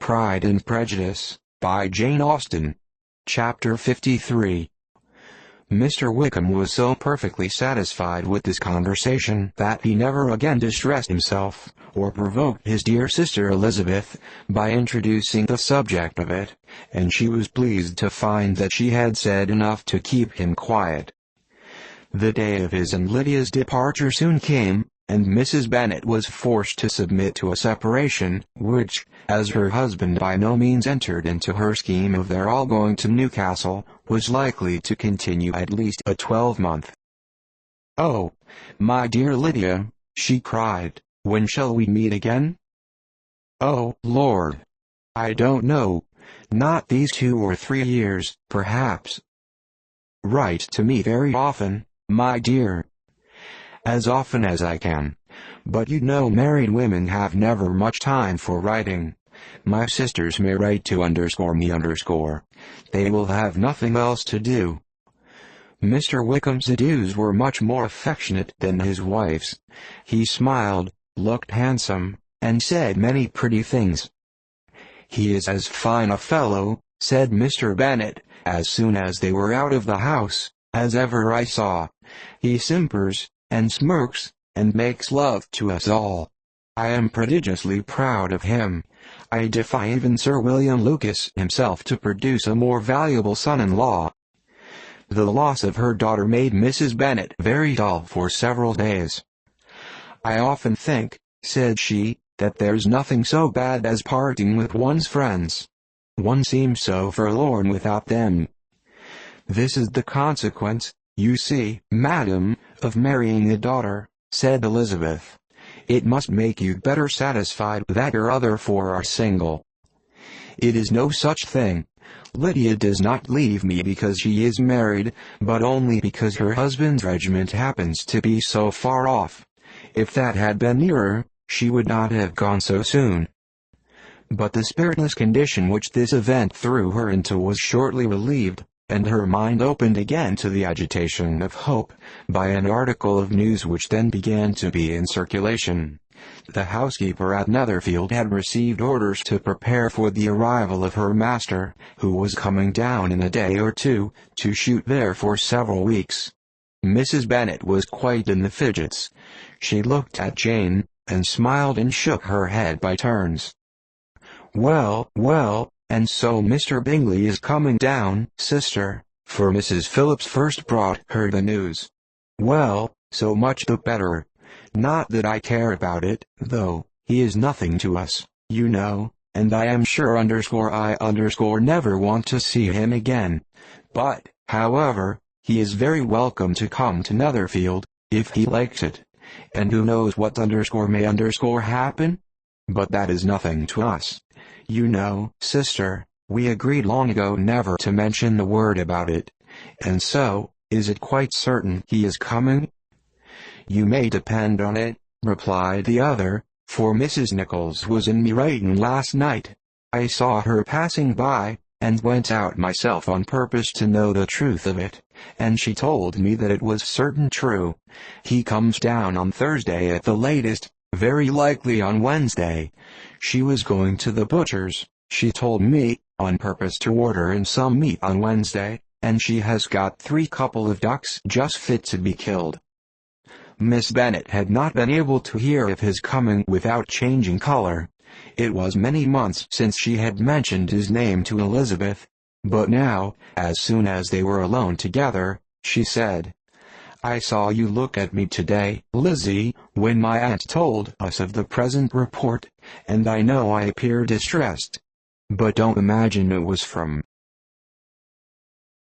Pride and Prejudice, by Jane Austen. Chapter 53. Mr. Wickham was so perfectly satisfied with this conversation that he never again distressed himself, or provoked his dear sister Elizabeth, by introducing the subject of it, and she was pleased to find that she had said enough to keep him quiet. The day of his and Lydia's departure soon came, and Mrs. Bennet was forced to submit to a separation, which, as her husband by no means entered into her scheme of their all going to Newcastle, was likely to continue at least a 12-month. "Oh, my dear Lydia," she cried, "when shall we meet again?" "Oh, Lord! I don't know. Not these 2 or 3 years, perhaps." "Write to me very often, my dear." "As often as I can. But you know married women have never much time for writing. My sisters may write to _me_. They will have nothing else to do." Mr. Wickham's adieus were much more affectionate than his wife's. He smiled, looked handsome, and said many pretty things. "He is as fine a fellow," said Mr. Bennet, as soon as they were out of the house, "as ever I saw. He simpers, and smirks, and makes love to us all. I am prodigiously proud of him. I defy even Sir William Lucas himself to produce a more valuable son-in-law." The loss of her daughter made Mrs. Bennet very dull for several days. "I often think," said she, "that there's nothing so bad as parting with one's friends. One seems so forlorn without them. This is the consequence, you see, madam, of marrying a daughter," said Elizabeth. "It must make you better satisfied that your other 4 are single." "It is no such thing. Lydia does not leave me because she is married, but only because her husband's regiment happens to be so far off. If that had been nearer, she would not have gone so soon." But the spiritless condition which this event threw her into was shortly relieved, and her mind opened again to the agitation of hope, by an article of news which then began to be in circulation. The housekeeper at Netherfield had received orders to prepare for the arrival of her master, who was coming down in a day or 2, to shoot there for several weeks. Mrs. Bennet was quite in the fidgets. She looked at Jane, and smiled and shook her head by turns. "Well, well, and so Mr. Bingley is coming down, sister," for Mrs. Phillips first brought her the news. "Well, so much the better. Not that I care about it, though. He is nothing to us, you know, and I am sure I never want to see him again. But, however, he is very welcome to come to Netherfield, if he likes it. And who knows what may happen? But that is nothing to us. You know, sister, we agreed long ago never to mention the word about it. And so, is it quite certain he is coming?" "You may depend on it," replied the other, "for Mrs. Nichols was in Meryton last night. I saw her passing by, and went out myself on purpose to know the truth of it, and she told me that it was certain true. He comes down on Thursday at the latest, very likely on Wednesday. She was going to the butcher's, she told me, on purpose to order in some meat on Wednesday, and she has got 3 couple of ducks just fit to be killed." Miss Bennet had not been able to hear of his coming without changing color. It was many months since she had mentioned his name to Elizabeth, but now, as soon as they were alone together, she said, "I saw you look at me today, Lizzie, when my aunt told us of the present report, and I know I appear distressed. But don't imagine it was from